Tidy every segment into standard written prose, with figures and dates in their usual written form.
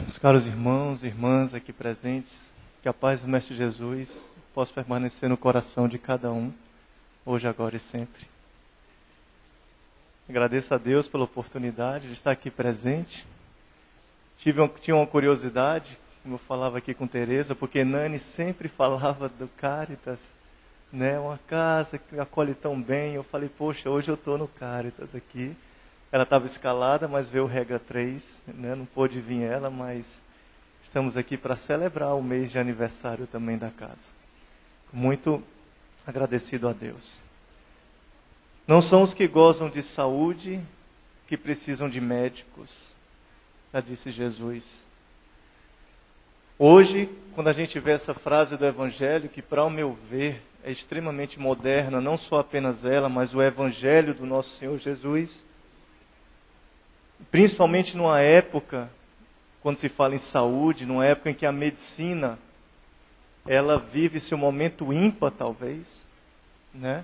Meus caros irmãos e irmãs aqui presentes, que a paz do Mestre Jesus possa permanecer no coração de cada um, hoje, agora e sempre. Agradeço a Deus pela oportunidade de estar aqui presente. Tinha uma curiosidade, como eu falava aqui com Tereza, porque Nani sempre falava do Caritas, né? Uma casa que acolhe tão bem. Eu falei, poxa, hoje eu estou no Caritas aqui. Ela estava escalada, mas veio regra 3, né? Não pôde vir ela, mas estamos aqui para celebrar o mês de aniversário também da casa. Muito agradecido a Deus. Não são os que gozam de saúde que precisam de médicos, já disse Jesus. Hoje, quando a gente vê essa frase do Evangelho, que para o meu ver é extremamente moderna, não só apenas ela, mas o Evangelho do nosso Senhor Jesus, principalmente numa época, quando se fala em saúde, numa época em que a medicina, ela vive seu momento ímpar, talvez, né?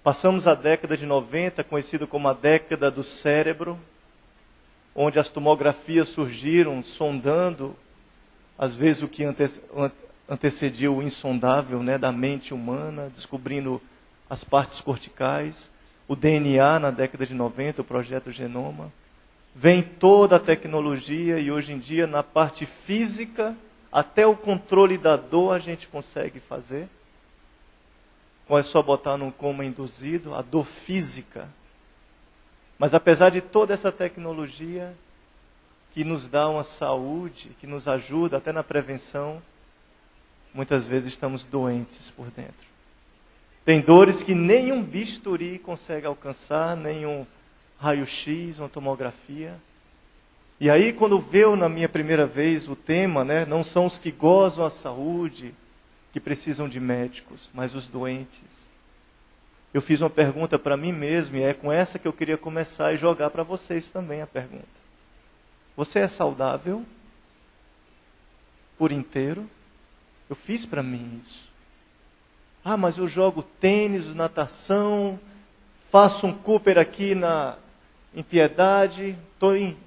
Passamos a década de 90, conhecida como a década do cérebro, onde as tomografias surgiram, sondando, às vezes, o que antecedia o insondável, né, da mente humana, descobrindo as partes corticais, o DNA na década de 90, o projeto Genoma. Vem toda a tecnologia e hoje em dia na parte física, até o controle da dor a gente consegue fazer. Ou é só botar num coma induzido, a dor física. Mas apesar de toda essa tecnologia que nos dá uma saúde, que nos ajuda até na prevenção, muitas vezes estamos doentes por dentro. Tem dores que nenhum bisturi consegue alcançar, nenhum raio-x, uma tomografia. E aí, quando veio na minha primeira vez o tema, né, não são os que gozam a saúde, que precisam de médicos, mas os doentes. Eu fiz uma pergunta para mim mesmo, e é com essa que eu queria começar e jogar para vocês também a pergunta. Você é saudável? Por inteiro? Eu fiz para mim isso. Ah, mas eu jogo tênis, natação, faço um Cooper aqui em piedade, estou em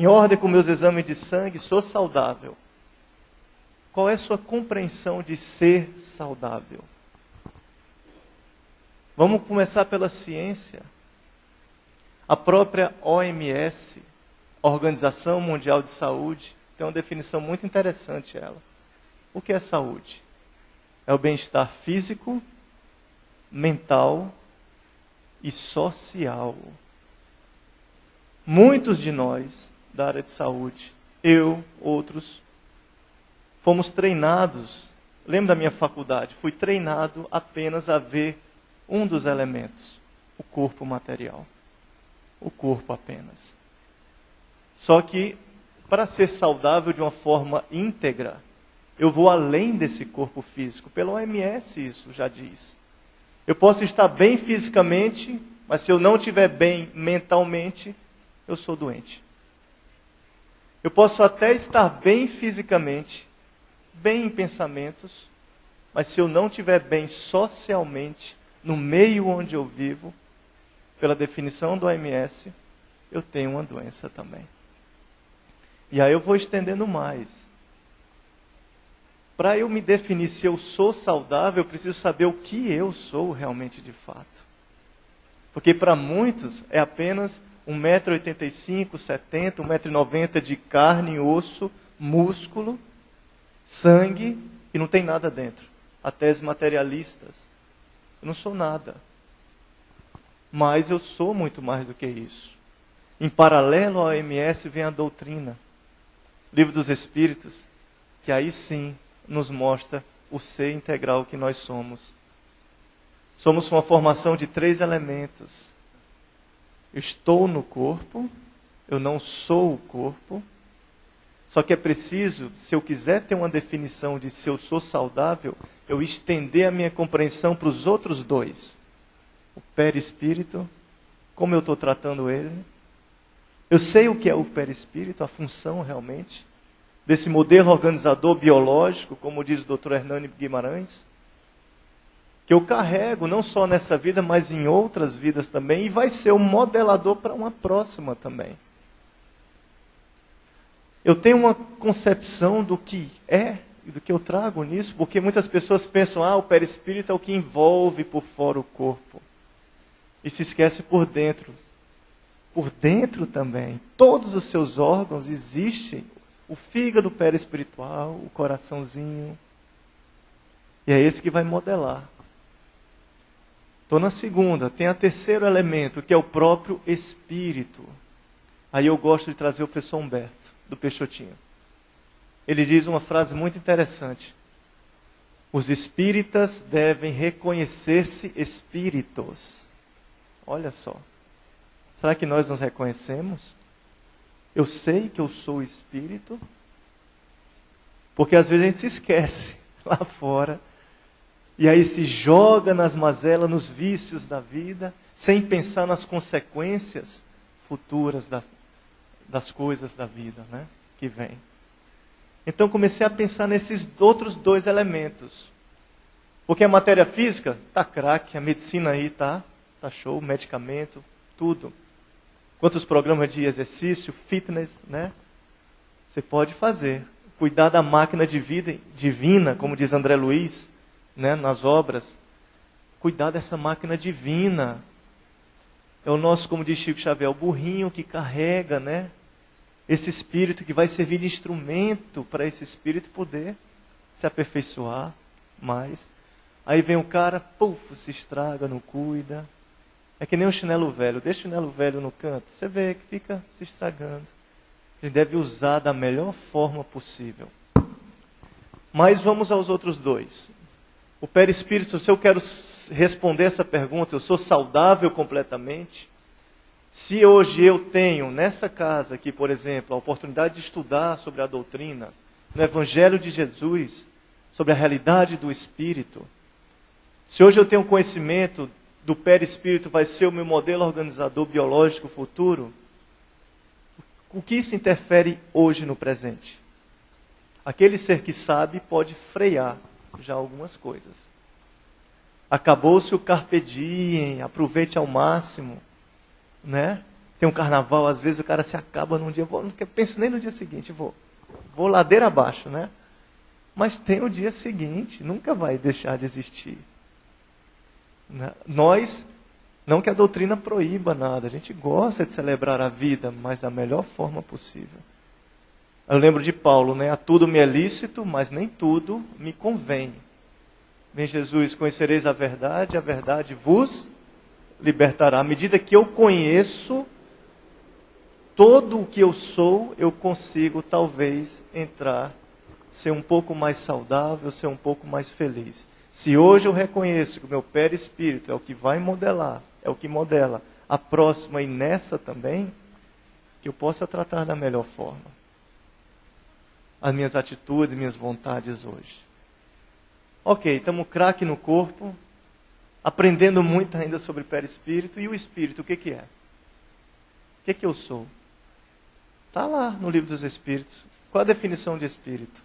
ordem com meus exames de sangue, sou saudável. Qual é a sua compreensão de ser saudável? Vamos começar pela ciência. A própria OMS, Organização Mundial de Saúde, tem uma definição muito interessante ela. O que é saúde? É o bem-estar físico, mental e social. Muitos de nós, da área de saúde, eu, outros, fomos treinados, lembro da minha faculdade, fui treinado apenas a ver um dos elementos, o corpo material. O corpo apenas. Só que, para ser saudável de uma forma íntegra, eu vou além desse corpo físico. Pela OMS isso já diz. Eu posso estar bem fisicamente, mas se eu não estiver bem mentalmente, eu sou doente. Eu posso até estar bem fisicamente, bem em pensamentos, mas se eu não estiver bem socialmente, no meio onde eu vivo, pela definição do OMS, eu tenho uma doença também. E aí eu vou estendendo mais. Para eu me definir se eu sou saudável, eu preciso saber o que eu sou realmente de fato. Porque para muitos é apenas 1,85 m, 70, 1,90 m de carne, osso, músculo, sangue, e não tem nada dentro. A tese materialistas. Eu não sou nada. Mas eu sou muito mais do que isso. Em paralelo à OMS vem a doutrina. Livro dos Espíritos, que aí sim nos mostra o ser integral que nós somos. Somos uma formação de 3 elementos. Eu estou no corpo, eu não sou o corpo. Só que é preciso, se eu quiser ter uma definição de se eu sou saudável, eu estender a minha compreensão para os outros 2. O perispírito, como eu estou tratando ele. Eu sei o que é o perispírito, a função realmente, desse modelo organizador biológico, como diz o Dr. Hernani Guimarães, que eu carrego não só nessa vida, mas em outras vidas também, e vai ser um modelador para uma próxima também. Eu tenho uma concepção do que é e do que eu trago nisso, porque muitas pessoas pensam, o perispírito é o que envolve por fora o corpo. E se esquece por dentro. Por dentro também, todos os seus órgãos existem. O fígado perispiritual, o coraçãozinho. E é esse que vai modelar. Estou na segunda, tem o terceiro elemento, que é o próprio espírito. Aí eu gosto de trazer o professor Humberto, do Peixotinho. Ele diz uma frase muito interessante. Os espíritas devem reconhecer-se espíritos. Olha só. Será que nós nos reconhecemos? Eu sei que eu sou espírito? Porque às vezes a gente se esquece lá fora. E aí se joga nas mazelas, nos vícios da vida, sem pensar nas consequências futuras das coisas da vida, né, que vem. Então comecei a pensar nesses outros dois elementos. Porque a matéria física está craque, a medicina aí está show, medicamento, tudo. Quantos programas de exercício, fitness, né? Você pode fazer. Cuidar da máquina de vida divina, como diz André Luiz, né, nas obras. Cuidar dessa máquina divina. É o nosso, como diz Chico Xavier, o burrinho que carrega, né? Esse espírito que vai servir de instrumento para esse espírito poder se aperfeiçoar mais. Aí vem o cara, se estraga, não cuida. É que nem um chinelo velho. Deixa o chinelo velho no canto, você vê que fica se estragando. A gente deve usar da melhor forma possível. Mas vamos aos outros dois. O perispírito, se eu quero responder essa pergunta, eu sou saudável completamente? Se hoje eu tenho nessa casa aqui, por exemplo, a oportunidade de estudar sobre a doutrina, no Evangelho de Jesus, sobre a realidade do Espírito, se hoje eu tenho conhecimento do perispírito vai ser o meu modelo organizador biológico futuro, o que isso interfere hoje no presente? Aquele ser que sabe pode frear já algumas coisas. Acabou-se o carpe diem, aproveite ao máximo, né? Tem um carnaval, às vezes o cara se acaba num dia, não penso nem no dia seguinte, vou ladeira abaixo, né? Mas tem o dia seguinte, nunca vai deixar de existir. Nós, não que a doutrina proíba nada, a gente gosta de celebrar a vida, mas da melhor forma possível. Eu lembro de Paulo, né? A tudo me é lícito, mas nem tudo me convém. Vem Jesus, conhecereis a verdade vos libertará. À medida que eu conheço todo o que eu sou, eu consigo talvez entrar, ser um pouco mais saudável, ser um pouco mais feliz. Se hoje eu reconheço que o meu perispírito é o que vai modelar, é o que modela a próxima e nessa também, que eu possa tratar da melhor forma as minhas atitudes, minhas vontades hoje. Ok, estamos craque no corpo, aprendendo muito ainda sobre perispírito. E o espírito, o que é? O que eu sou? Está lá no livro dos Espíritos. Qual a definição de espírito?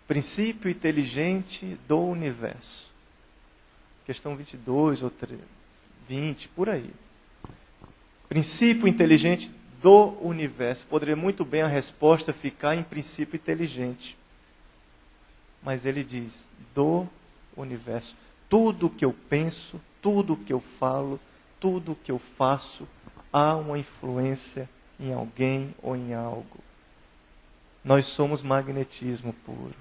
Princípio inteligente do universo. Questão 22 ou 20, por aí. Princípio inteligente do universo. Poderia muito bem a resposta ficar em princípio inteligente. Mas ele diz, do universo. Tudo que eu penso, tudo que eu falo, tudo que eu faço, há uma influência em alguém ou em algo. Nós somos magnetismo puro.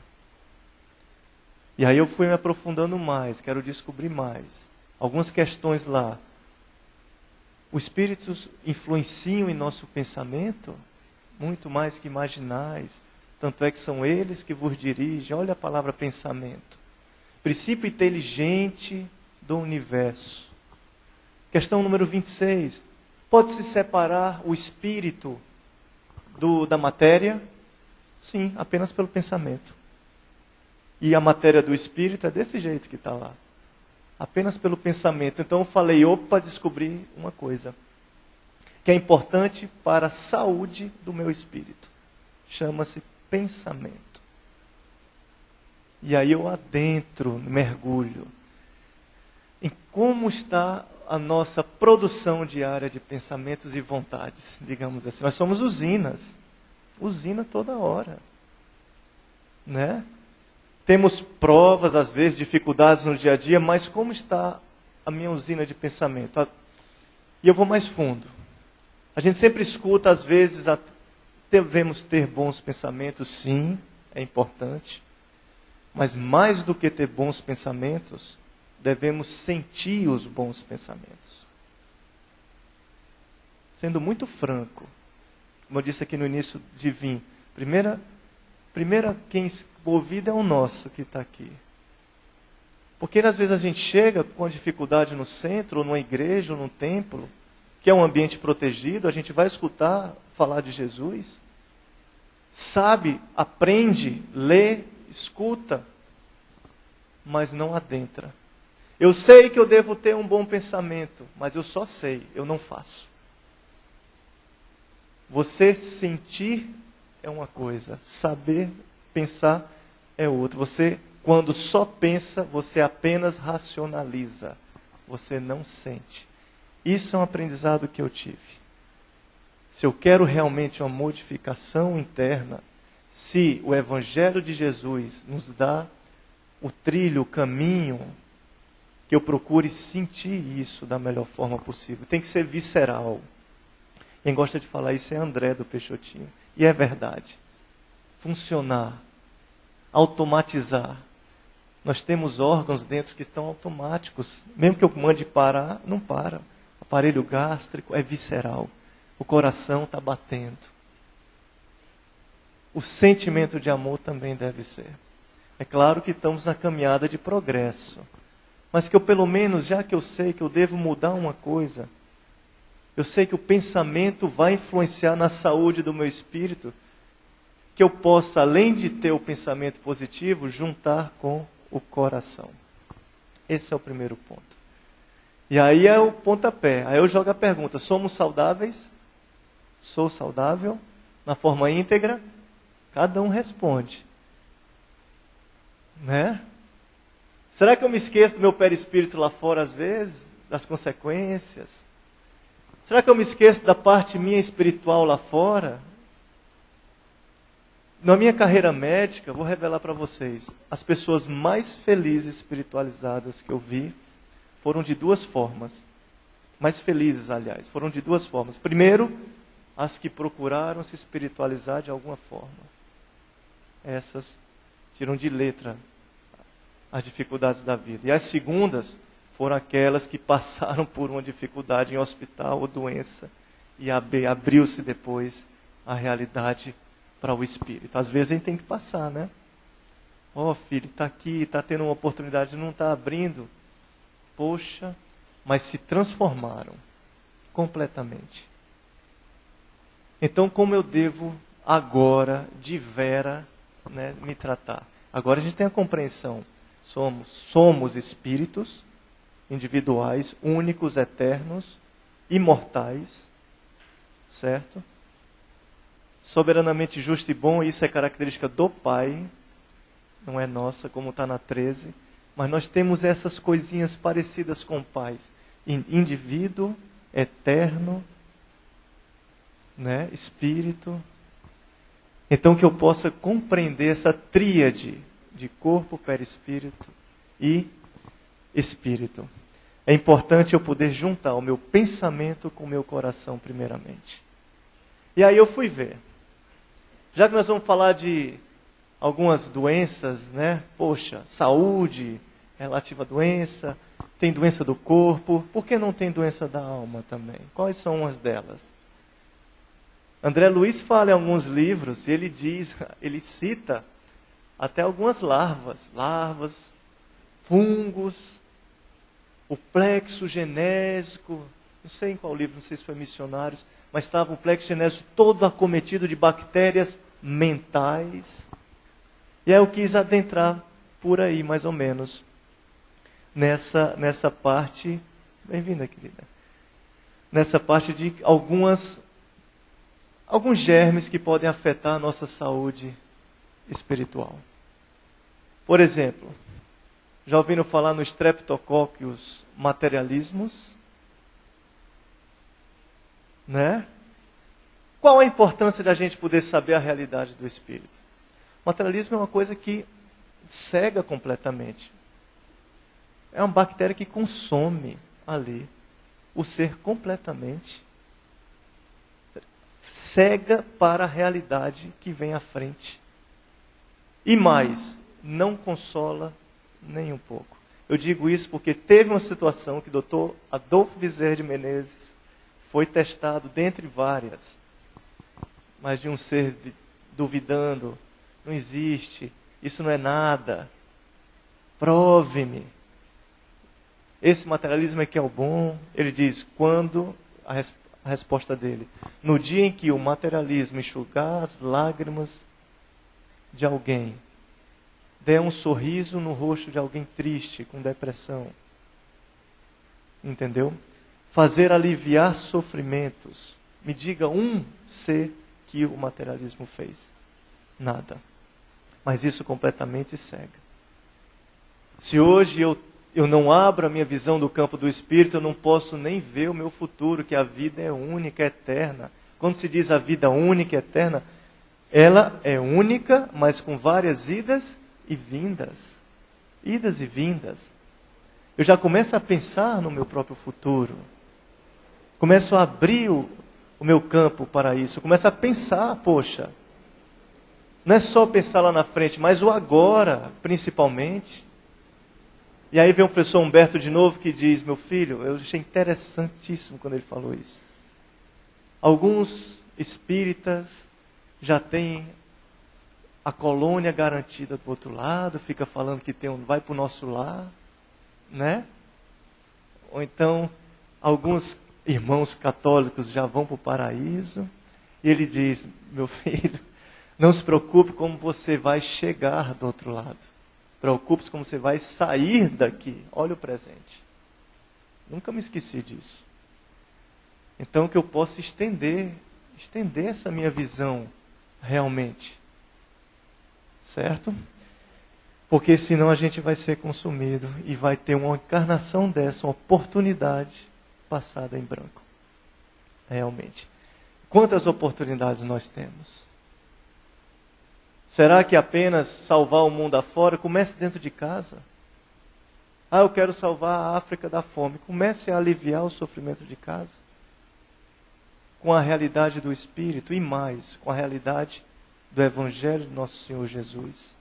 E aí eu fui me aprofundando mais, quero descobrir mais. Algumas questões lá. Os espíritos influenciam em nosso pensamento, muito mais que imaginais. Tanto é que são eles que vos dirigem. Olha a palavra pensamento. Princípio inteligente do universo. Questão número 26. Pode-se separar o espírito da matéria? Sim, apenas pelo pensamento. E a matéria do espírito é desse jeito que está lá. Apenas pelo pensamento. Então eu falei, descobri uma coisa. Que é importante para a saúde do meu espírito. Chama-se pensamento. E aí eu adentro, mergulho. Em como está a nossa produção diária de pensamentos e vontades, digamos assim. Nós somos usinas. Usina toda hora. Né? Temos provas, às vezes, dificuldades no dia a dia, mas como está a minha usina de pensamento? E eu vou mais fundo. A gente sempre escuta, às vezes, devemos ter bons pensamentos, sim, é importante. Mas mais do que ter bons pensamentos, devemos sentir os bons pensamentos. Sendo muito franco, como eu disse aqui no início de vir, primeira quem ouvido é o nosso que está aqui. Porque às vezes a gente chega com dificuldade no centro, ou numa igreja, ou num templo, que é um ambiente protegido, a gente vai escutar falar de Jesus, sabe, aprende, lê, escuta, mas não adentra. Eu sei que eu devo ter um bom pensamento, mas eu só sei, eu não faço. Você sentir é uma coisa, saber pensar é outra. Você, quando só pensa, você apenas racionaliza. Você não sente. Isso é um aprendizado que eu tive. Se eu quero realmente uma modificação interna, se o Evangelho de Jesus nos dá o trilho, o caminho, que eu procure sentir isso da melhor forma possível. Tem que ser visceral. Quem gosta de falar isso é André do Peixotinho. E é verdade. Funcionar. Automatizar. Nós temos órgãos dentro que estão automáticos. Mesmo que eu mande parar, não para. O aparelho gástrico é visceral. O coração está batendo. O sentimento de amor também deve ser. É claro que estamos na caminhada de progresso. Mas que eu pelo menos, já que eu sei que eu devo mudar uma coisa, eu sei que o pensamento vai influenciar na saúde do meu espírito, que eu possa, além de ter o pensamento positivo, juntar com o coração. Esse é o primeiro ponto. E aí é o pontapé. Aí eu jogo a pergunta, somos saudáveis? Sou saudável? Na forma íntegra? Cada um responde. Né? Será que eu me esqueço do meu perispírito lá fora às vezes? Das consequências? Será que eu me esqueço da parte minha espiritual lá fora? Na minha carreira médica, vou revelar para vocês, as pessoas mais felizes espiritualizadas que eu vi foram de duas formas. Mais felizes, aliás, foram de duas formas. Primeiro, as que procuraram se espiritualizar de alguma forma. Essas tiram de letra as dificuldades da vida. E as segundas foram aquelas que passaram por uma dificuldade em hospital ou doença e abriu-se depois a realidade para o espírito. Às vezes a gente tem que passar, né? Ó, filho, está aqui, está tendo uma oportunidade, não está abrindo. Poxa, mas se transformaram completamente. Então, como eu devo agora, de vera, né, me tratar? Agora a gente tem a compreensão. Somos espíritos individuais, únicos, eternos, imortais, certo? Soberanamente justo e bom, isso é característica do Pai, não é nossa, como está na 13, mas nós temos essas coisinhas parecidas com o Pai. Indivíduo, eterno, né? Espírito. Então que eu possa compreender essa tríade de corpo, perispírito e espírito. É importante eu poder juntar o meu pensamento com o meu coração primeiramente. E aí eu fui ver. Já que nós vamos falar de algumas doenças, né? Poxa, saúde, relativa à doença, tem doença do corpo, por que não tem doença da alma também? Quais são umas delas? André Luiz fala em alguns livros, e ele diz, ele cita até algumas larvas, fungos, o plexo genésico, não sei em qual livro, não sei se foi Missionários, mas estava o plexo genésico todo acometido de bactérias mentais. E aí eu quis adentrar por aí, mais ou menos, nessa parte, bem-vinda, querida, nessa parte de alguns germes que podem afetar a nossa saúde espiritual. Por exemplo, já ouviram falar no Streptococcus materialismus? Né? Qual a importância de a gente poder saber a realidade do Espírito? O materialismo é uma coisa que cega completamente. É uma bactéria que consome ali o ser completamente. Cega para a realidade que vem à frente. E mais, não consola nem um pouco. Eu digo isso porque teve uma situação que o Dr. Adolfo Bezerra de Menezes foi testado, dentre várias, mas de um ser duvidando, não existe, isso não é nada, prove-me. Esse materialismo é que é o bom. Ele diz, quando, a resposta dele, no dia em que o materialismo enxugar as lágrimas de alguém, der um sorriso no rosto de alguém triste, com depressão, entendeu? Fazer aliviar sofrimentos. Me diga um ser que o materialismo fez. Nada. Mas isso completamente cega. Se hoje eu não abro a minha visão do campo do Espírito, eu não posso nem ver o meu futuro, que a vida é única, eterna. Quando se diz a vida única, eterna, ela é única, mas com várias idas e vindas. Idas e vindas. Eu já começo a pensar no meu próprio futuro. Começo a abrir o meu campo para isso. Começo a pensar, poxa, não é só pensar lá na frente, mas o agora, principalmente. E aí vem o professor Humberto de novo que diz, meu filho, eu achei interessantíssimo quando ele falou isso. Alguns espíritas já têm a colônia garantida do outro lado, fica falando que vai para o nosso lar, né? Ou então, alguns irmãos católicos já vão para o paraíso, e ele diz, meu filho, não se preocupe como você vai chegar do outro lado. Preocupe-se como você vai sair daqui. Olha o presente. Nunca me esqueci disso. Então que eu possa estender essa minha visão realmente. Certo? Porque senão a gente vai ser consumido e vai ter uma encarnação dessa, uma oportunidade passada em branco. Realmente. Quantas oportunidades nós temos? Será que apenas salvar o mundo afora? Comece dentro de casa. Ah, eu quero salvar a África da fome. Comece a aliviar o sofrimento de casa. Com a realidade do Espírito e mais, com a realidade do Evangelho de nosso Senhor Jesus.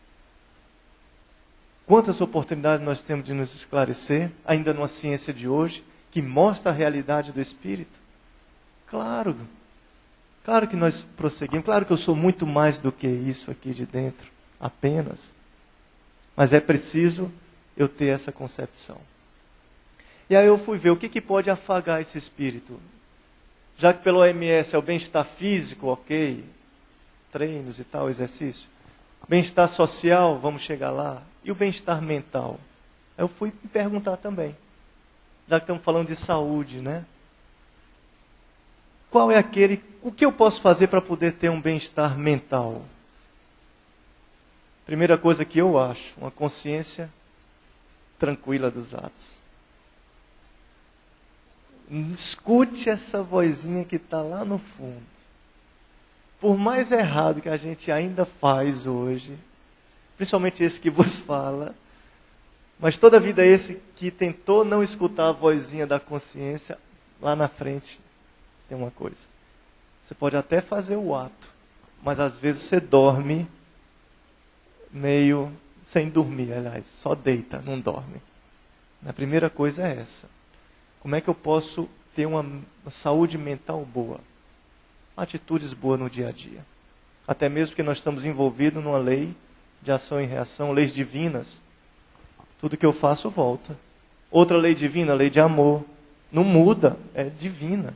Quantas oportunidades nós temos de nos esclarecer, ainda numa ciência de hoje, que mostra a realidade do Espírito? Claro que nós prosseguimos, claro que eu sou muito mais do que isso aqui de dentro, apenas. Mas é preciso eu ter essa concepção. E aí eu fui ver o que pode afagar esse espírito. Já que pelo OMS é o bem-estar físico, ok, treinos e tal, exercício. Bem-estar social, vamos chegar lá. E o bem-estar mental? Aí eu fui me perguntar também. Já que estamos falando de saúde, né? Qual é o que eu posso fazer para poder ter um bem-estar mental? Primeira coisa que eu acho, uma consciência tranquila dos atos. Escute essa vozinha que está lá no fundo. Por mais errado que a gente ainda faz hoje, principalmente esse que vos fala, mas toda a vida esse que tentou não escutar a vozinha da consciência, lá na frente tem uma coisa. Você pode até fazer o ato, mas às vezes você dorme meio sem dormir, aliás, só deita, não dorme. A primeira coisa é essa. Como é que eu posso ter uma saúde mental boa? Atitudes boas no dia a dia. Até mesmo porque nós estamos envolvidos numa lei de ação e reação, leis divinas. Tudo que eu faço volta. Outra lei divina, lei de amor. Não muda, é divina.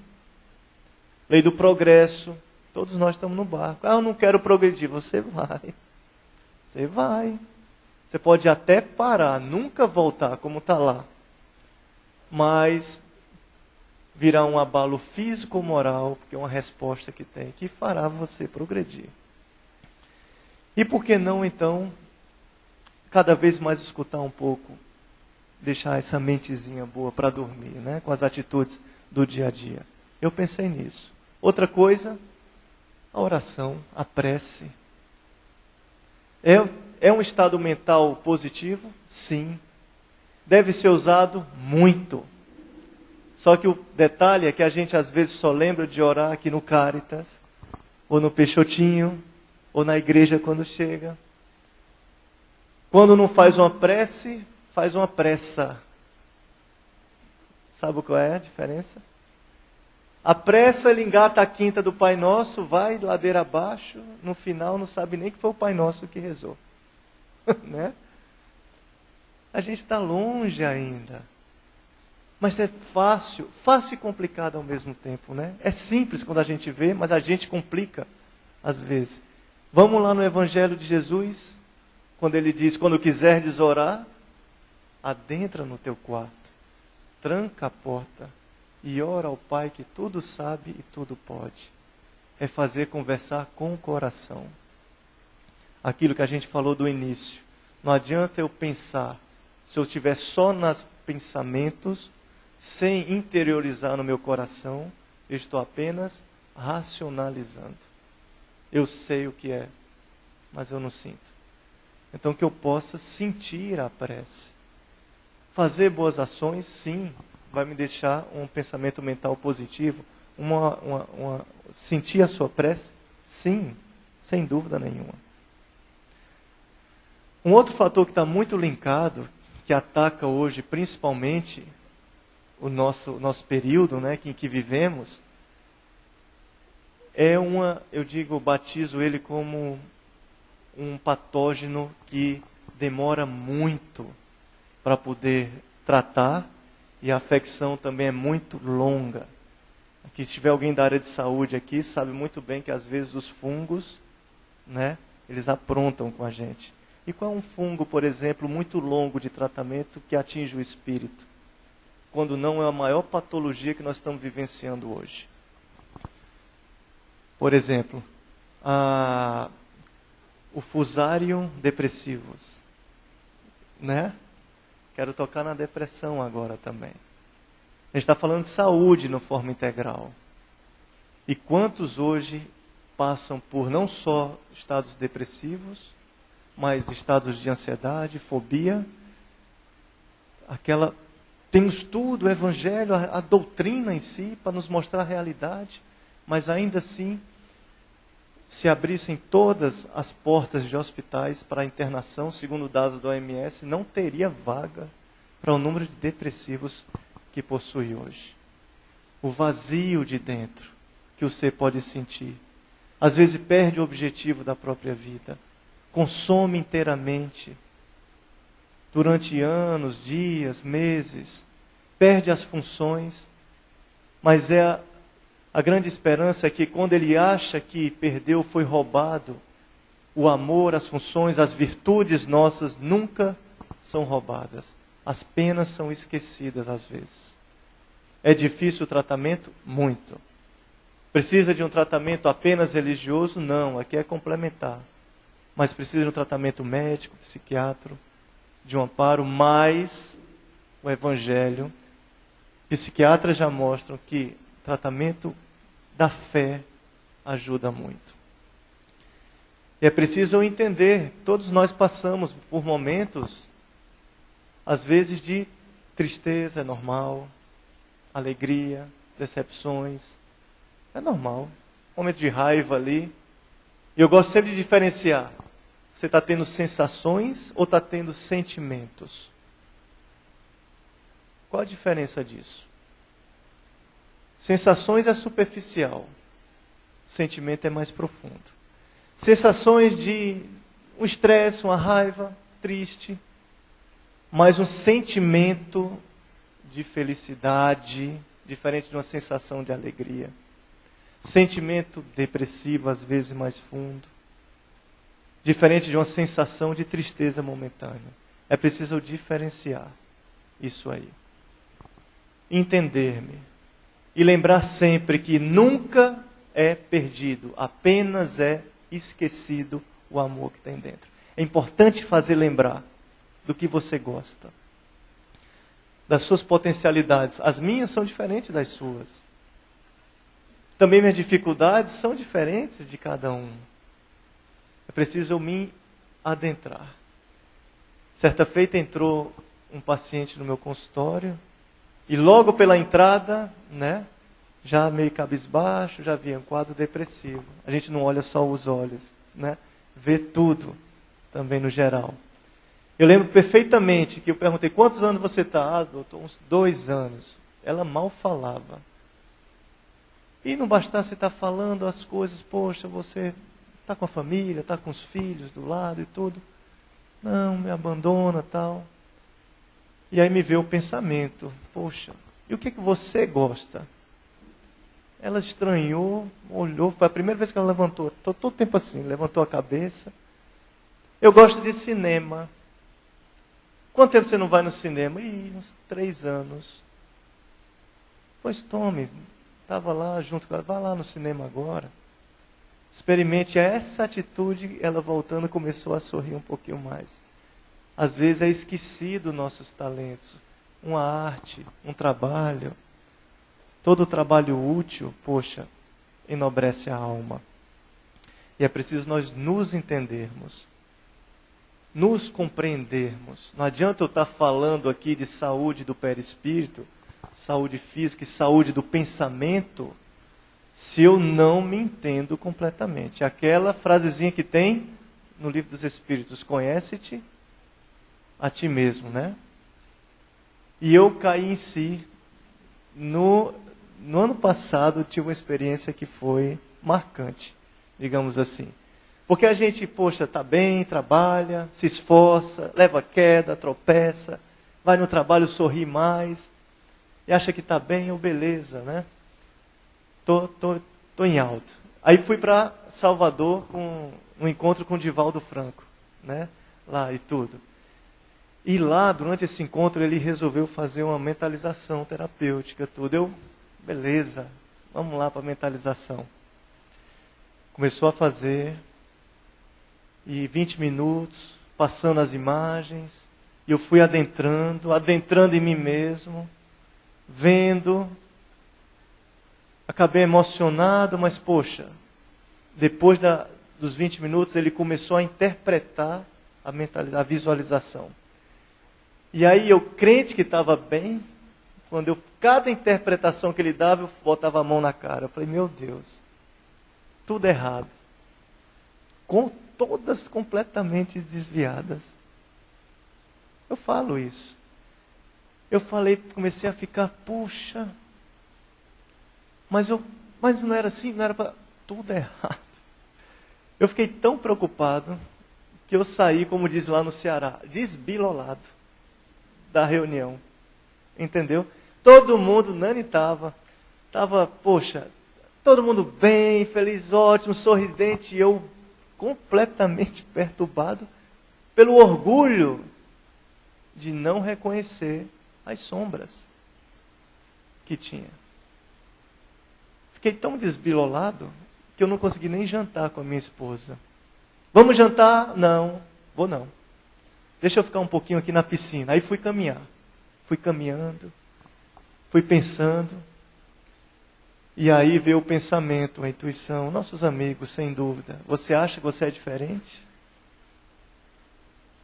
Lei do progresso. Todos nós estamos no barco. Ah, eu não quero progredir. Você vai. Você vai. Você pode até parar, nunca voltar como está lá. Mas virá um abalo físico ou moral, porque é uma resposta que tem, que fará você progredir. E por que não, então, cada vez mais escutar um pouco, deixar essa mentezinha boa para dormir, né? Com as atitudes do dia a dia. Eu pensei nisso. Outra coisa, A oração, a prece. É um estado mental positivo? Sim. Deve ser usado muito. Só que o detalhe é que a gente às vezes só lembra de orar aqui no Cáritas, ou no Peixotinho, ou na igreja quando chega. Quando não faz uma prece, faz uma pressa. Sabe qual é a diferença? A pressa, ele engata a quinta do Pai Nosso, vai ladeira abaixo, no final não sabe nem que foi o Pai Nosso que rezou. Né? A gente está longe ainda. Mas é fácil e complicado ao mesmo tempo, né? É simples quando a gente vê, mas a gente complica às vezes. Vamos lá no Evangelho de Jesus, quando ele diz, quando quiserdes orar, adentra no teu quarto, tranca a porta e ora ao Pai que tudo sabe e tudo pode. É fazer conversar com o coração. Aquilo que a gente falou do início. Não adianta eu pensar, se eu estiver só nos pensamentos, sem interiorizar no meu coração, eu estou apenas racionalizando. Eu sei o que é, mas eu não sinto. Então que eu possa sentir a prece. Fazer boas ações, sim, vai me deixar um pensamento mental positivo. Sentir a sua prece, sim, sem dúvida nenhuma. Um outro fator que está muito linkado, que ataca hoje principalmente o nosso período, né, em que vivemos, eu batizo ele como um patógeno que demora muito para poder tratar, e a afecção também é muito longa. Aqui, se tiver alguém da área de saúde aqui, sabe muito bem que às vezes os fungos, né, eles aprontam com a gente. E qual é um fungo, por exemplo, muito longo de tratamento que atinge o espírito? Quando não é a maior patologia que nós estamos vivenciando hoje. Por exemplo, o Fusarium depressivus, né? Quero tocar na depressão agora também. A gente está falando de saúde na forma integral. E quantos hoje passam por não só estados depressivos, mas estados de ansiedade, fobia, temos tudo, o Evangelho, a doutrina em si, para nos mostrar a realidade, mas ainda assim, se abrissem todas as portas de hospitais para a internação, segundo dados da OMS, não teria vaga para o número de depressivos que possui hoje. O vazio de dentro que o ser pode sentir. Às vezes perde o objetivo da própria vida. Consome inteiramente. Durante anos, dias, meses. Perde as funções. Mas a grande esperança é que quando ele acha que perdeu, foi roubado, o amor, as funções, as virtudes nossas nunca são roubadas. As penas são esquecidas às vezes. É difícil o tratamento? Muito. Precisa de um tratamento apenas religioso? Não, aqui é complementar. Mas precisa de um tratamento médico, psiquiátrico, de um amparo, mais o Evangelho. Psiquiatras já mostram que tratamento da fé ajuda muito. E é preciso entender, todos nós passamos por momentos, às vezes de tristeza, é normal, alegria, decepções, é normal. Momento de raiva ali. E eu gosto sempre de diferenciar. Você está tendo sensações ou está tendo sentimentos? Qual a diferença disso? Sensações é superficial. Sentimento é mais profundo. Sensações de um estresse, uma raiva, triste. Mas um sentimento de felicidade, diferente de uma sensação de alegria. Sentimento depressivo, às vezes mais fundo. Diferente de uma sensação de tristeza momentânea. É preciso diferenciar isso aí. Entender-me. E lembrar sempre que nunca é perdido, apenas é esquecido o amor que tem dentro. É importante fazer lembrar do que você gosta, das suas potencialidades. As minhas são diferentes das suas. Também minhas dificuldades são diferentes de cada um. É preciso eu me adentrar. Certa feita entrou um paciente no meu consultório e logo pela entrada, né, já meio cabisbaixo, já havia um quadro depressivo. A gente não olha só os olhos, né, vê tudo também no geral. Eu lembro perfeitamente que eu perguntei, quantos anos você está? Ah, doutor, uns 2 anos. Ela mal falava. E não bastasse estar falando as coisas, poxa, você está com a família, está com os filhos do lado e tudo. Não, me abandona, tal. E aí me veio o pensamento, poxa, e o que você gosta? Ela estranhou, olhou, foi a primeira vez que ela levantou, estou todo tempo assim, levantou a cabeça. Eu gosto de cinema. Quanto tempo você não vai no cinema? Ih, uns 3 anos. Pois tome, estava lá junto com ela, vá lá no cinema agora. Experimente essa atitude, ela voltando começou a sorrir um pouquinho mais. Às vezes é esquecido nossos talentos, uma arte, um trabalho. Todo trabalho útil, poxa, enobrece a alma. E é preciso nós nos entendermos, nos compreendermos. Não adianta eu estar falando aqui de saúde do perispírito, saúde física e saúde do pensamento, se eu não me entendo completamente. Aquela frasezinha que tem no Livro dos Espíritos, conhece-te a ti mesmo, né? E eu caí em si. No ano passado, eu tive uma experiência que foi marcante, digamos assim. Porque a gente, poxa, está bem, trabalha, se esforça, leva queda, tropeça, vai no trabalho, sorri mais, e acha que está bem, ou beleza, né? Tô em alta. Aí fui para Salvador com um encontro com o Divaldo Franco, né? Lá e tudo. E lá, durante esse encontro, ele resolveu fazer uma mentalização terapêutica, tudo. Eu, beleza, vamos lá para a mentalização. Começou a fazer, e 20 minutos, passando as imagens, e eu fui adentrando em mim mesmo, vendo. Acabei emocionado, mas poxa, depois dos 20 minutos ele começou a interpretar a visualização. E aí eu, crente que estava bem, cada interpretação que ele dava, eu botava a mão na cara. Eu falei, meu Deus, tudo errado. Com todas completamente desviadas. Eu falo isso. Eu falei, comecei a ficar, puxa... Mas não era assim, não era para... Tudo errado. Eu fiquei tão preocupado que eu saí, como diz lá no Ceará, desbilolado da reunião. Entendeu? Todo mundo, Nani estava, poxa, todo mundo bem, feliz, ótimo, sorridente, e eu completamente perturbado pelo orgulho de não reconhecer as sombras que tinha. Fiquei tão desbilolado que eu não consegui nem jantar com a minha esposa. Vamos jantar? Não, vou não. Deixa eu ficar um pouquinho aqui na piscina. Aí fui caminhar. Fui caminhando, fui pensando. E aí veio o pensamento, a intuição. Nossos amigos, sem dúvida. Você acha que você é diferente?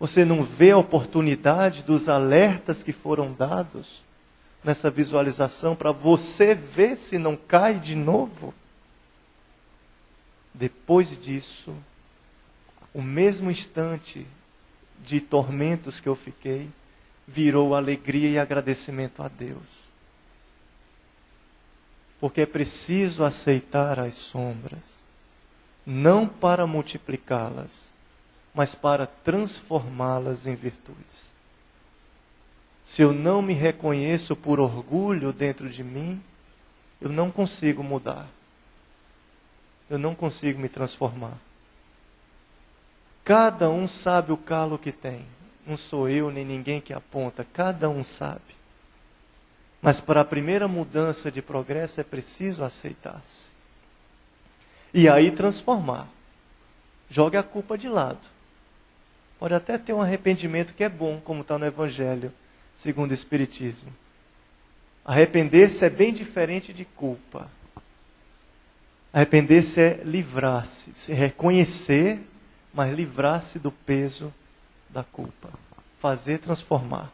Você não vê a oportunidade dos alertas que foram dados nessa visualização para você ver se não cai de novo? Depois disso, o mesmo instante de tormentos que eu fiquei, virou alegria e agradecimento a Deus. Porque é preciso aceitar as sombras, não para multiplicá-las, mas para transformá-las em virtudes. Se eu não me reconheço por orgulho dentro de mim, eu não consigo mudar. Eu não consigo me transformar. Cada um sabe o calo que tem. Não sou eu nem ninguém que aponta. Cada um sabe. Mas para a primeira mudança de progresso é preciso aceitar-se. E aí transformar. Jogue a culpa de lado. Pode até ter um arrependimento que é bom, como está no Evangelho, segundo o Espiritismo. Arrepender-se é bem diferente de culpa. Arrepender-se é livrar-se, se reconhecer, mas livrar-se do peso da culpa. Fazer transformar.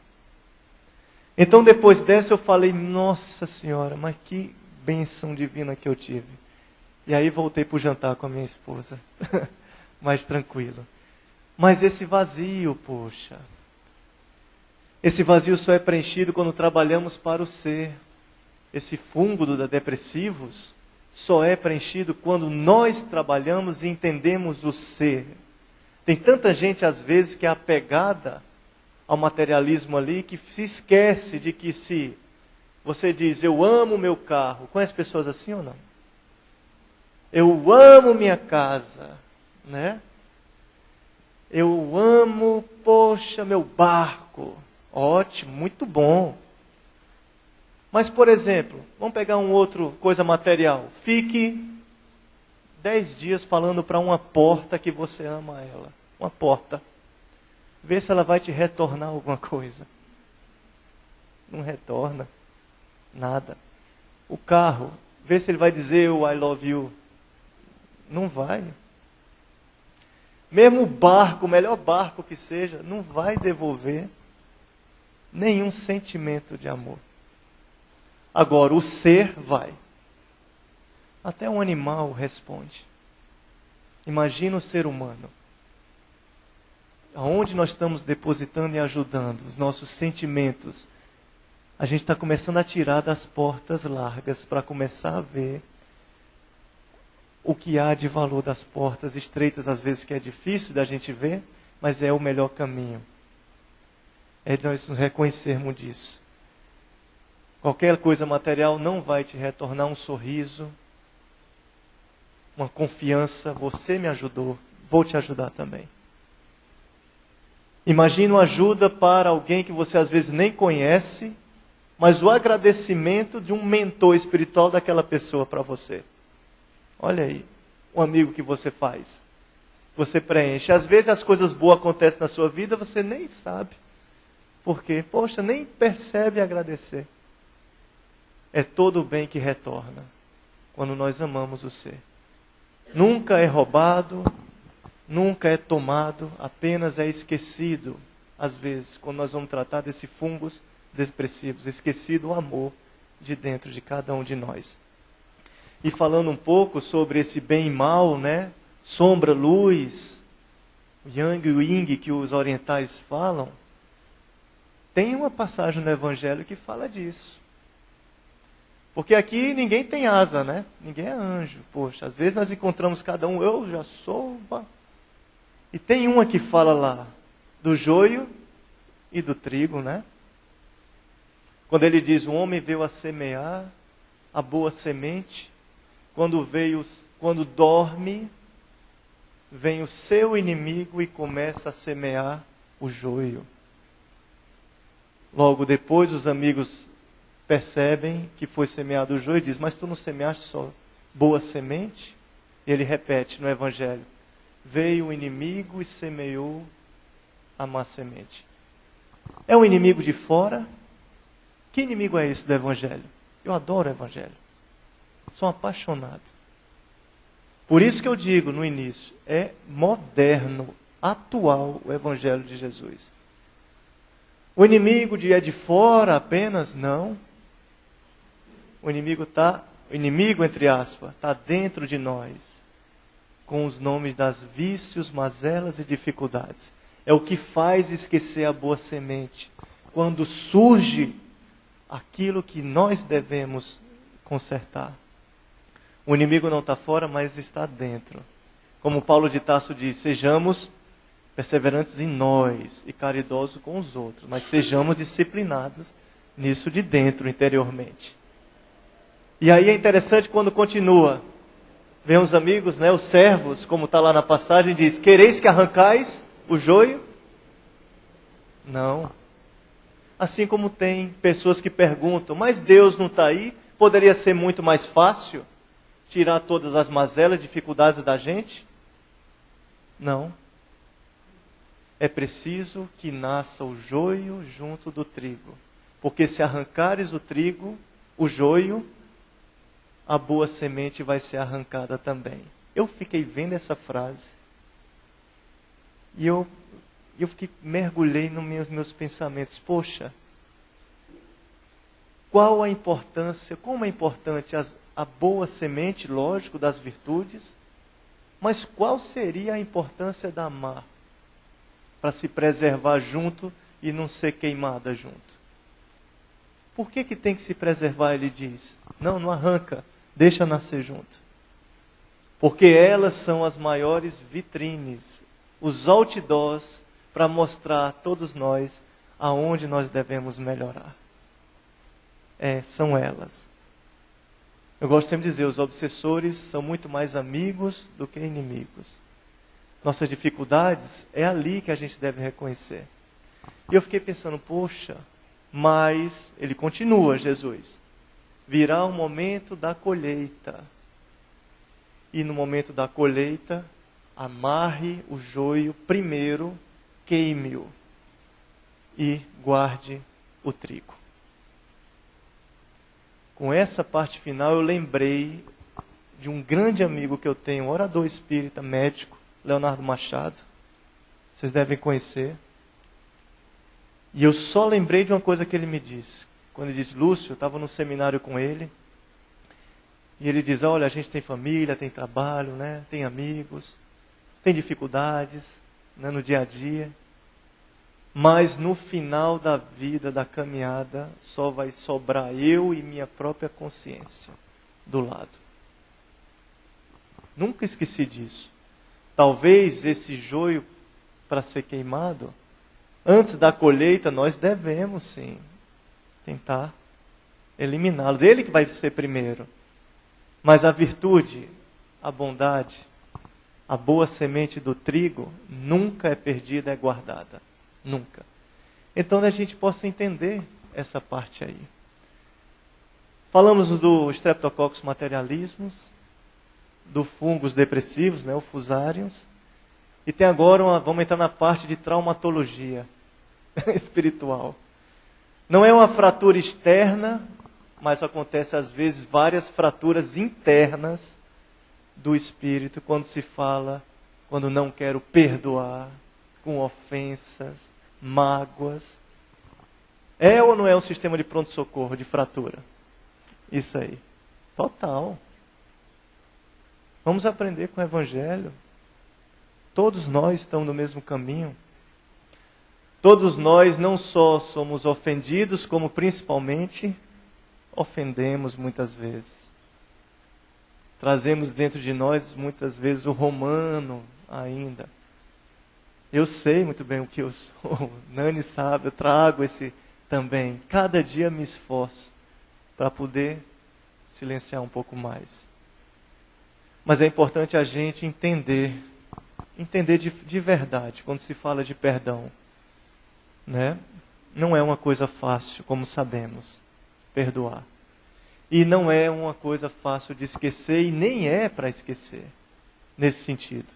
Então depois dessa eu falei, nossa Senhora, mas que bênção divina que eu tive. E aí voltei para o jantar com a minha esposa, mais tranquilo. Mas esse vazio, poxa, esse vazio só é preenchido quando trabalhamos para o ser. Esse fungo da depressivos só é preenchido quando nós trabalhamos e entendemos o ser. Tem tanta gente, às vezes, que é apegada ao materialismo ali, que se esquece de que se você diz, eu amo meu carro, conhece pessoas assim ou não? Eu amo minha casa, né? Eu amo, poxa, meu barco. Ótimo, muito bom. Mas, por exemplo, vamos pegar um outro coisa material. Fique 10 dias falando para uma porta que você ama ela. Uma porta. Vê se ela vai te retornar alguma coisa. Não retorna nada. O carro, vê se ele vai dizer o I love you. Não vai. Mesmo o barco, o melhor barco que seja, não vai devolver nenhum sentimento de amor. Agora, o ser vai. Até um animal responde. Imagina o ser humano. Aonde nós estamos depositando e ajudando os nossos sentimentos, a gente está começando a tirar das portas largas para começar a ver o que há de valor das portas estreitas, às vezes que é difícil da gente ver, mas é o melhor caminho. É nós nos reconhecermos disso. Qualquer coisa material não vai te retornar um sorriso, uma confiança. Você me ajudou, vou te ajudar também. Imagina uma ajuda para alguém que você às vezes nem conhece, mas o agradecimento de um mentor espiritual daquela pessoa para você. Olha aí, um amigo que você faz. Você preenche. Às vezes as coisas boas acontecem na sua vida, você nem sabe. Por quê? Poxa, nem percebe agradecer. É todo o bem que retorna quando nós amamos o ser. Nunca é roubado, nunca é tomado, apenas é esquecido. Às vezes, quando nós vamos tratar desses fungos depressivos, esquecido o amor de dentro de cada um de nós. E falando um pouco sobre esse bem e mal, né? Sombra, luz, o yang e o yin que os orientais falam, tem uma passagem no Evangelho que fala disso. Porque aqui ninguém tem asa, né? Ninguém é anjo. Poxa, às vezes nós encontramos cada um, eu já sou. E tem uma que fala lá do joio e do trigo, né? Quando ele diz, o homem veio a semear a boa semente, quando dorme, vem o seu inimigo e começa a semear o joio. Logo depois os amigos percebem que foi semeado o joio e dizem, mas tu não semeaste só boa semente? E ele repete no Evangelho, veio o inimigo e semeou a má semente. É um inimigo de fora? Que inimigo é esse do Evangelho? Eu adoro o Evangelho. Sou apaixonado. Por isso que eu digo no início, é moderno, atual o Evangelho de Jesus. O inimigo é de fora apenas? Não. O inimigo, entre aspas, está dentro de nós, com os nomes das vícios, mazelas e dificuldades. É o que faz esquecer a boa semente. Quando surge aquilo que nós devemos consertar. O inimigo não está fora, mas está dentro. Como Paulo de Tarso diz, sejamos perseverantes em nós e caridosos com os outros, mas sejamos disciplinados nisso de dentro, interiormente. E aí é interessante quando continua. Vem os amigos, né, os servos, como está lá na passagem, diz, quereis que arrancais o joio? Não. Assim como tem pessoas que perguntam, mas Deus não está aí? Poderia ser muito mais fácil tirar todas as mazelas, dificuldades da gente? Não. É preciso que nasça o joio junto do trigo. Porque se arrancares o trigo, o joio, a boa semente vai ser arrancada também. Eu fiquei vendo essa frase e eu mergulhei nos meus pensamentos. Poxa, qual a importância, como é importante a boa semente, lógico, das virtudes, mas qual seria a importância da má para se preservar junto e não ser queimada junto? Por que tem que se preservar, ele diz? Não arranca, deixa nascer junto. Porque elas são as maiores vitrines, os outdoors para mostrar a todos nós aonde nós devemos melhorar. São elas. Eu gosto sempre de dizer, os obsessores são muito mais amigos do que inimigos. Nossas dificuldades é ali que a gente deve reconhecer. E eu fiquei pensando, poxa, mas ele continua, Jesus. Virá o momento da colheita. E no momento da colheita, amarre o joio primeiro, queime-o e guarde o trigo. Com essa parte final eu lembrei de um grande amigo que eu tenho, orador espírita, médico, Leonardo Machado. Vocês devem conhecer. E eu só lembrei de uma coisa que ele me disse. Quando ele disse, Lúcio, eu estava no seminário com ele. E ele diz, olha, a gente tem família, tem trabalho, né? Tem amigos, tem dificuldades, né? No dia a dia. Mas no final da vida, da caminhada, só vai sobrar eu e minha própria consciência do lado. Nunca esqueci disso. Talvez esse joio, para ser queimado, antes da colheita, nós devemos sim tentar eliminá-los. Ele que vai ser primeiro. Mas a virtude, a bondade, a boa semente do trigo, nunca é perdida, é guardada. Nunca. Então a gente possa entender essa parte aí. Falamos do Streptococcus materialismus, do fungos depressivos, né, o Fusariums. E tem agora, vamos entrar na parte de traumatologia espiritual. Não é uma fratura externa, mas acontece às vezes várias fraturas internas do espírito quando se fala, quando não quero perdoar, com ofensas, mágoas. É ou não é um sistema de pronto-socorro, de fratura? Isso aí. Total. Vamos aprender com o Evangelho. Todos nós estamos no mesmo caminho. Todos nós não só somos ofendidos, como principalmente ofendemos muitas vezes. Trazemos dentro de nós muitas vezes o romano ainda. Eu sei muito bem o que eu sou, Nani sabe, eu trago esse também. Cada dia me esforço para poder silenciar um pouco mais. Mas é importante a gente entender de verdade, quando se fala de perdão. Né? Não é uma coisa fácil, como sabemos, perdoar. E não é uma coisa fácil de esquecer, e nem é para esquecer, nesse sentido.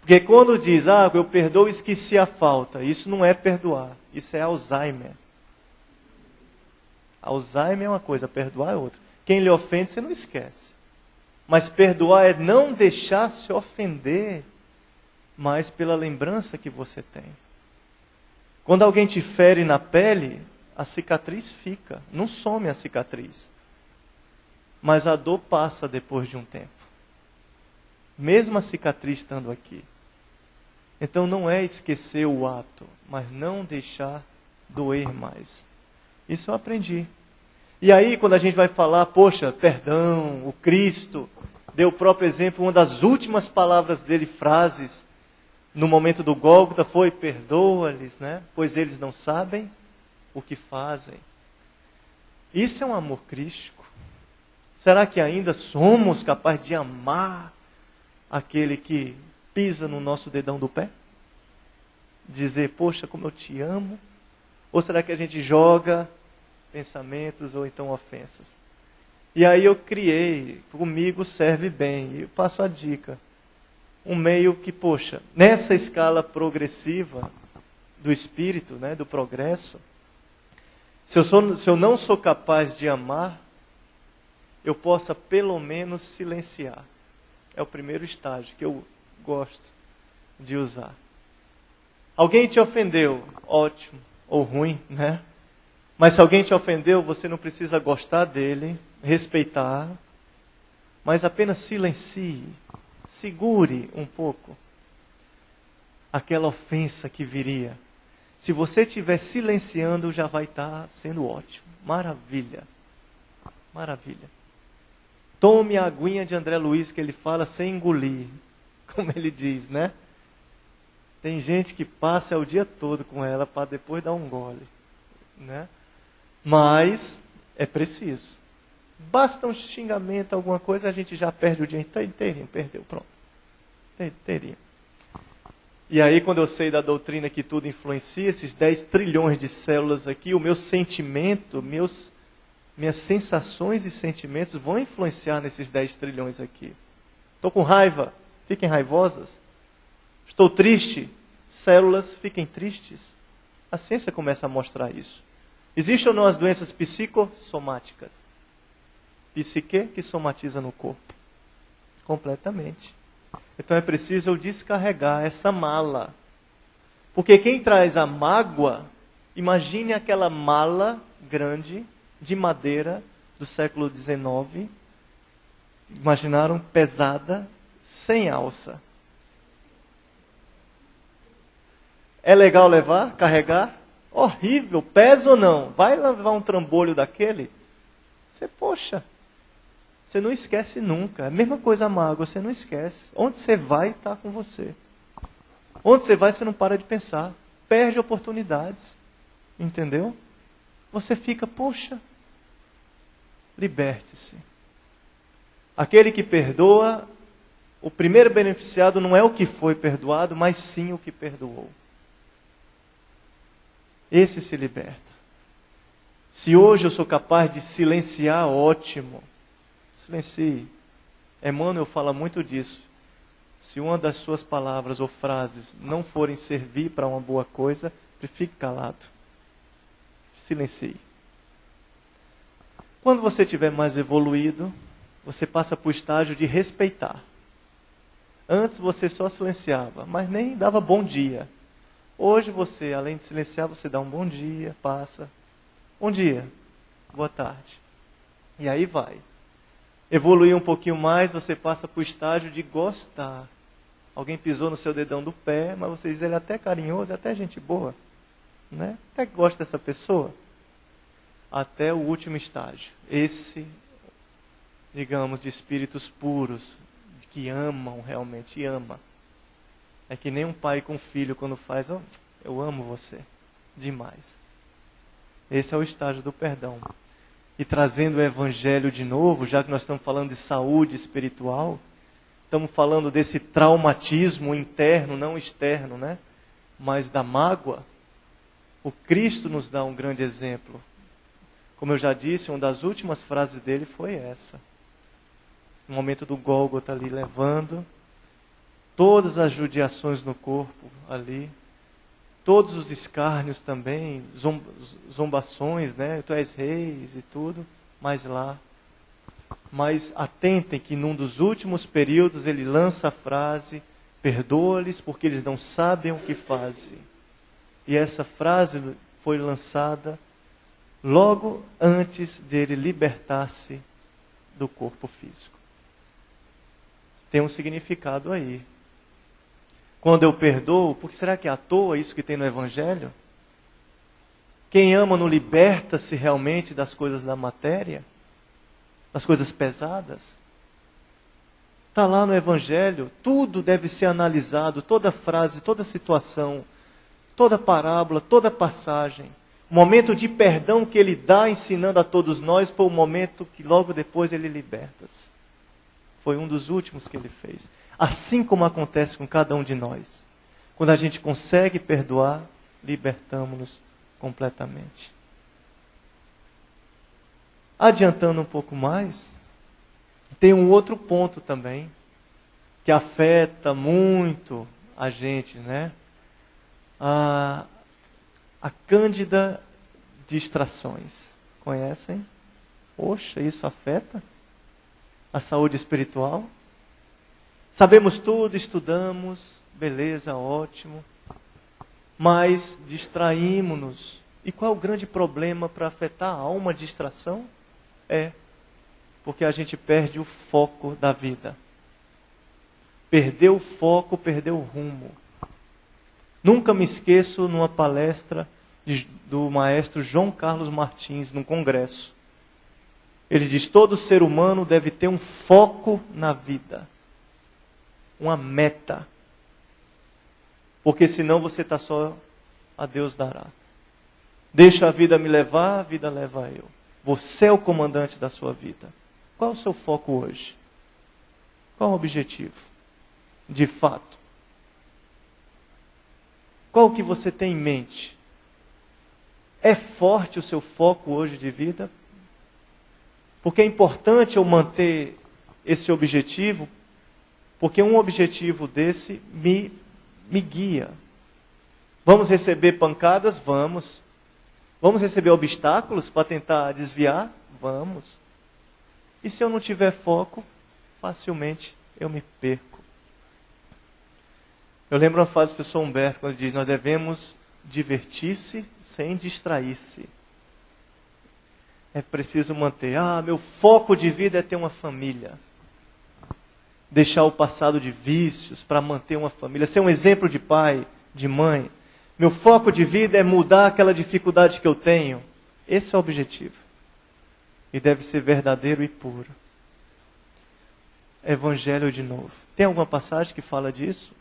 Porque quando diz, eu perdoo e esqueci a falta, isso não é perdoar, isso é Alzheimer. Alzheimer é uma coisa, perdoar é outra. Quem lhe ofende, você não esquece. Mas perdoar é não deixar se ofender, mas pela lembrança que você tem. Quando alguém te fere na pele, a cicatriz fica, não some a cicatriz. Mas a dor passa depois de um tempo. Mesmo a cicatriz estando aqui. Então não é esquecer o ato, mas não deixar doer mais. Isso eu aprendi. E aí quando a gente vai falar, poxa, perdão, o Cristo deu o próprio exemplo, uma das últimas palavras dele, frases, no momento do Gólgota foi, perdoa-lhes, né? Pois eles não sabem o que fazem. Isso é um amor crístico. Será que ainda somos capazes de amar aquele que pisa no nosso dedão do pé? Dizer, poxa, como eu te amo? Ou será que a gente joga pensamentos ou então ofensas? E aí eu criei, comigo serve bem, e eu passo a dica. Um meio que, poxa, nessa escala progressiva do espírito, né, do progresso, se eu não sou capaz de amar, eu possa pelo menos silenciar. É o primeiro estágio que eu gosto de usar. Alguém te ofendeu, ótimo, ou ruim, né? Mas se alguém te ofendeu, você não precisa gostar dele, respeitar, mas apenas silencie, segure um pouco aquela ofensa que viria. Se você estiver silenciando, já vai estar sendo ótimo. Maravilha. Maravilha. Tome a aguinha de André Luiz, que ele fala sem engolir. Como ele diz, né? Tem gente que passa o dia todo com ela para depois dar um gole, né? Mas é preciso. Basta um xingamento, alguma coisa, a gente já perde o dia inteirinho. Perdeu, pronto. Inteirinho. E aí, quando eu sei da doutrina que tudo influencia, esses 10 trilhões de células aqui, o meu sentimento, minhas sensações e sentimentos vão influenciar nesses 10 trilhões aqui. Estou com raiva, fiquem raivosas. Estou triste, células fiquem tristes. A ciência começa a mostrar isso. Existem ou não as doenças psicossomáticas? Psique que somatiza no corpo. Completamente. Então é preciso eu descarregar essa mala. Porque quem traz a mágoa, imagine aquela mala grande de madeira do século XIX. Imaginaram? Pesada, sem alça. É legal levar, carregar? Horrível, pesa ou não? Vai levar um trambolho daquele? Poxa, você não esquece nunca. É a mesma coisa a mágoa, você não esquece. Onde você vai, está com você. Onde você vai, você não para de pensar. Perde oportunidades. Entendeu? Você fica, poxa, liberte-se. Aquele que perdoa, o primeiro beneficiado não é o que foi perdoado, mas sim o que perdoou. Esse se liberta. Se hoje eu sou capaz de silenciar, ótimo. Silencie. Emmanuel fala muito disso. Se uma das suas palavras ou frases não forem servir para uma boa coisa, fique calado. Silencie. Quando você estiver mais evoluído, você passa para o estágio de respeitar. Antes você só silenciava, mas nem dava bom dia. Hoje você, além de silenciar, você dá um bom dia, passa. Bom dia, boa tarde. E aí vai. Evoluir um pouquinho mais, você passa para o estágio de gostar. Alguém pisou no seu dedão do pé, mas você diz, ele é até carinhoso, é até gente boa. Né? Até que gosta dessa pessoa. Até o último estágio. Esse, digamos, de espíritos puros, que amam realmente, ama. É que nem um pai com filho quando faz, oh, eu amo você demais. Esse é o estágio do perdão. E trazendo o evangelho de novo, já que nós estamos falando de saúde espiritual, estamos falando desse traumatismo interno, não externo, né? Mas da mágoa. O Cristo nos dá um grande exemplo. Como eu já disse, uma das últimas frases dele foi essa. No momento do Gólgota ali levando todas as judiações no corpo ali, todos os escárnios também, zombações, né? Tu és reis e tudo, mas lá. Mas atentem que num dos últimos períodos ele lança a frase, perdoa-lhes porque eles não sabem o que fazem. E essa frase foi lançada logo antes dele libertar-se do corpo físico. Tem um significado aí. Quando eu perdoo, porque será que é à toa isso que tem no Evangelho? Quem ama não liberta-se realmente das coisas da matéria? Das coisas pesadas? Está lá no Evangelho, tudo deve ser analisado, toda frase, toda situação, toda parábola, toda passagem. O momento de perdão que ele dá ensinando a todos nós foi o momento que logo depois ele liberta-se. Foi um dos últimos que ele fez. Assim como acontece com cada um de nós. Quando a gente consegue perdoar, libertamos-nos completamente. Adiantando um pouco mais, tem um outro ponto também, que afeta muito a gente, né? A cândida distrações. Conhecem? Poxa, isso afeta? A saúde espiritual? Sabemos tudo, estudamos, beleza, ótimo. Mas distraímos-nos. E qual é o grande problema para afetar a alma, distração? Porque a gente perde o foco da vida. Perdeu o foco, perdeu o rumo. Nunca me esqueço numa palestra do maestro João Carlos Martins, num congresso. Ele diz: todo ser humano deve ter um foco na vida. Uma meta. Porque senão você está só a Deus dará. Deixa a vida me levar, a vida leva eu. Você é o comandante da sua vida. Qual é o seu foco hoje? Qual é o objetivo? De fato. Qual o que você tem em mente? É forte o seu foco hoje de vida? Porque é importante eu manter esse objetivo, porque um objetivo desse me guia. Vamos receber pancadas? Vamos. Vamos receber obstáculos para tentar desviar? Vamos. E se eu não tiver foco, facilmente eu me perco. Eu lembro uma frase do professor Humberto, quando ele diz: nós devemos divertir-se sem distrair-se. É preciso manter, meu foco de vida é ter uma família. Deixar o passado de vícios para manter uma família. Ser um exemplo de pai, de mãe. Meu foco de vida é mudar aquela dificuldade que eu tenho. Esse é o objetivo. E deve ser verdadeiro e puro. Evangelho de novo. Tem alguma passagem que fala disso?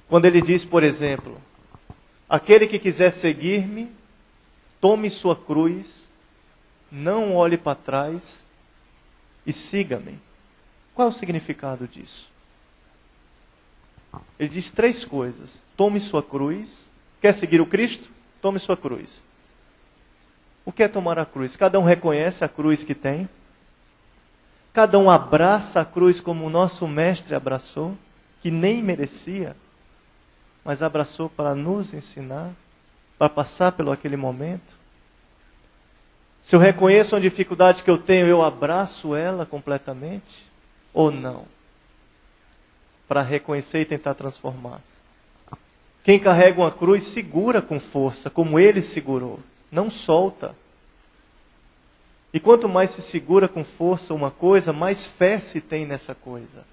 Quando ele diz, por exemplo: aquele que quiser seguir-me, tome sua cruz, não olhe para trás e siga-me. Qual é o significado disso? Ele diz 3 coisas. Tome sua cruz. Quer seguir o Cristo? Tome sua cruz. O que é tomar a cruz? Cada um reconhece a cruz que tem. Cada um abraça a cruz como o nosso mestre abraçou, que nem merecia, mas abraçou para nos ensinar, para passar pelo aquele momento. Se eu reconheço uma dificuldade que eu tenho, eu abraço ela completamente ou não? Para reconhecer e tentar transformar. Quem carrega uma cruz segura com força, como ele segurou. Não solta. E quanto mais se segura com força uma coisa, mais fé se tem nessa coisa.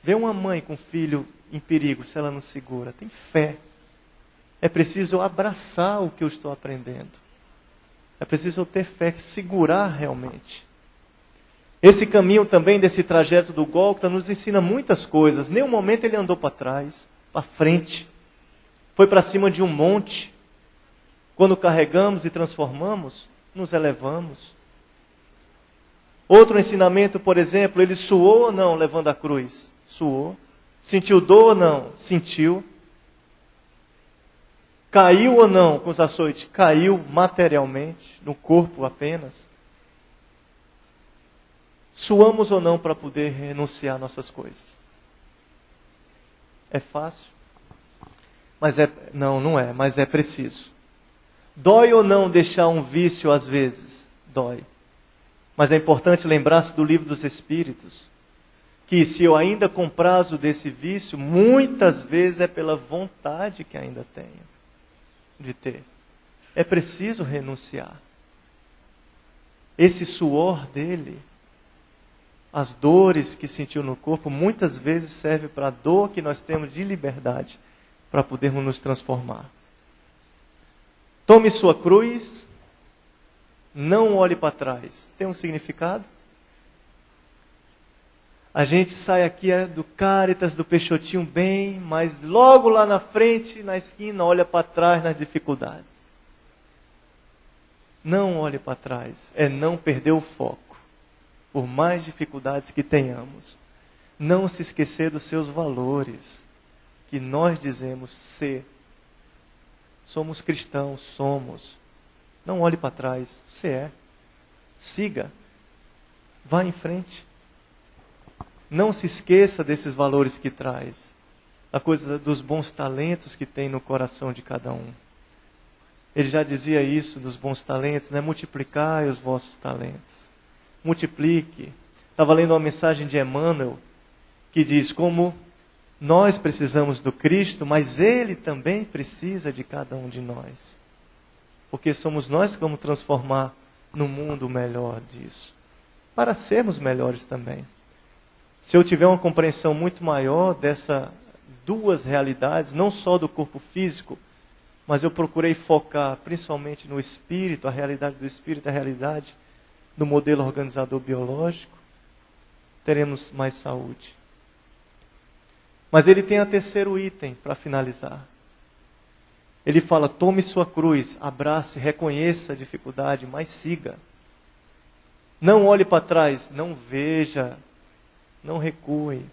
Vê uma mãe com um filho em perigo, se ela não segura. Tem fé. É preciso eu abraçar o que eu estou aprendendo. É preciso eu ter fé, segurar realmente. Esse caminho também desse trajeto do Gólgota nos ensina muitas coisas. Nenhum momento ele andou para trás, para frente. Foi para cima de um monte. Quando carregamos e transformamos, nos elevamos. Outro ensinamento, por exemplo, ele suou ou não levando a cruz? Suou. Sentiu dor ou não? Sentiu. Caiu ou não com os açoites? Caiu materialmente, no corpo apenas. Suamos ou não para poder renunciar a nossas coisas? É fácil? Não é, mas é preciso. Dói ou não deixar um vício às vezes? Dói. Mas é importante lembrar-se do livro dos Espíritos, que se eu ainda com prazo desse vício, muitas vezes é pela vontade que ainda tenho de ter. É preciso renunciar. Esse suor dele, as dores que sentiu no corpo, muitas vezes serve para a dor que nós temos de liberdade, para podermos nos transformar. Tome sua cruz, não olhe para trás. Tem um significado? A gente sai aqui do Cáritas, do Peixotinho bem, mas logo lá na frente, na esquina, olha para trás nas dificuldades. Não olhe para trás, é não perder o foco. Por mais dificuldades que tenhamos, não se esquecer dos seus valores, que nós dizemos ser. Somos cristãos, somos. Não olhe para trás, você é. Siga, vá em frente. Não se esqueça desses valores que traz, a coisa dos bons talentos que tem no coração de cada um. Ele já dizia isso dos bons talentos, né? Multiplicai os vossos talentos. multiplique. Estava lendo uma mensagem de Emmanuel que diz como nós precisamos do Cristo, mas Ele também precisa de cada um de nós. Porque somos nós que vamos transformar no mundo melhor disso. Para sermos melhores também. Se eu tiver uma compreensão muito maior dessas duas realidades, não só do corpo físico, mas eu procurei focar principalmente no espírito, a realidade do espírito, a realidade do modelo organizador biológico, teremos mais saúde. Mas ele tem o terceiro item para finalizar. Ele fala, tome sua cruz, abrace, reconheça a dificuldade, mas siga. Não olhe para trás, não veja, não recue.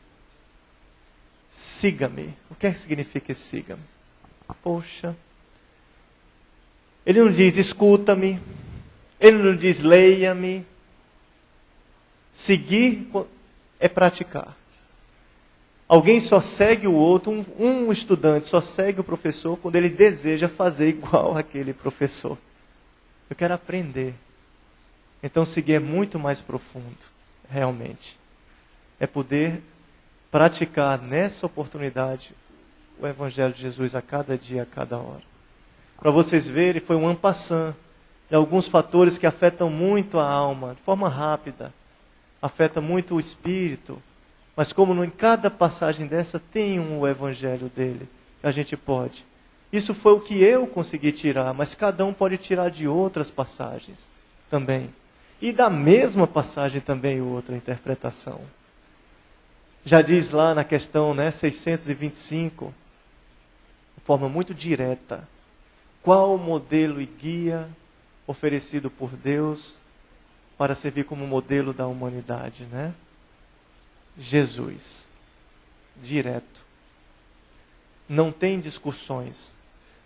Siga-me. O que é que significa siga-me? Poxa. Ele não diz escuta-me. Ele não diz leia-me. Seguir é praticar. Alguém só segue o outro, um estudante só segue o professor quando ele deseja fazer igual aquele professor. Eu quero aprender. Então seguir é muito mais profundo, realmente. É poder praticar nessa oportunidade o Evangelho de Jesus a cada dia, a cada hora. Para vocês verem, foi um en passant de alguns fatores que afetam muito a alma, de forma rápida. Afeta muito o espírito. Mas como em cada passagem dessa tem o Evangelho dele, que a gente pode. Isso foi o que eu consegui tirar, mas cada um pode tirar de outras passagens também. E da mesma passagem também outra interpretação. Já diz lá na questão 625, de forma muito direta, qual o modelo e guia oferecido por Deus para servir como modelo da humanidade, né? Jesus. Direto. Não tem discussões.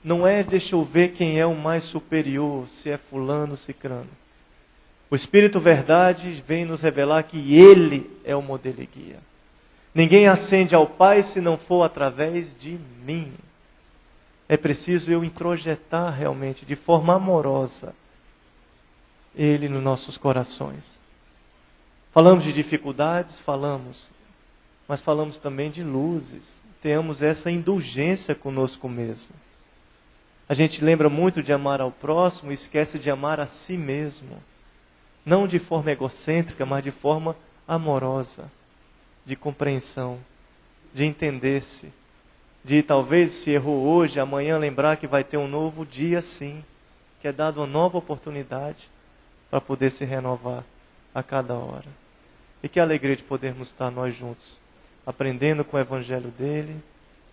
Não é deixa eu ver quem é o mais superior, se é fulano, cicrano. O Espírito Verdade vem nos revelar que Ele é o modelo e guia. Ninguém ascende ao Pai se não for através de mim. É preciso eu introjetar realmente, de forma amorosa, Ele nos nossos corações. Falamos de dificuldades, mas falamos também de luzes. Tenhamos essa indulgência conosco mesmo. A gente lembra muito de amar ao próximo e esquece de amar a si mesmo. Não de forma egocêntrica, mas de forma amorosa, de compreensão, de entender-se. De talvez se errou hoje, amanhã lembrar que vai ter um novo dia sim, que é dado uma nova oportunidade para poder se renovar a cada hora. E que alegria de podermos estar nós juntos, aprendendo com o Evangelho dele,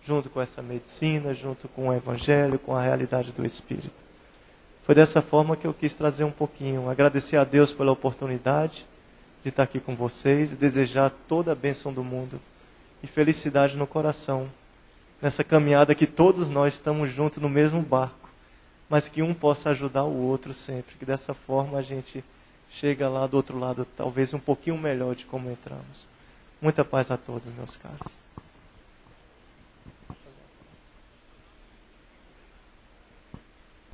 junto com essa medicina, junto com o Evangelho, com a realidade do Espírito. Foi dessa forma que eu quis trazer um pouquinho, agradecer a Deus pela oportunidade de estar aqui com vocês e desejar toda a bênção do mundo e felicidade no coração, nessa caminhada que todos nós estamos juntos no mesmo barco, mas que um possa ajudar o outro sempre, que dessa forma a gente chega lá do outro lado, talvez um pouquinho melhor de como entramos. Muita paz a todos, meus caros.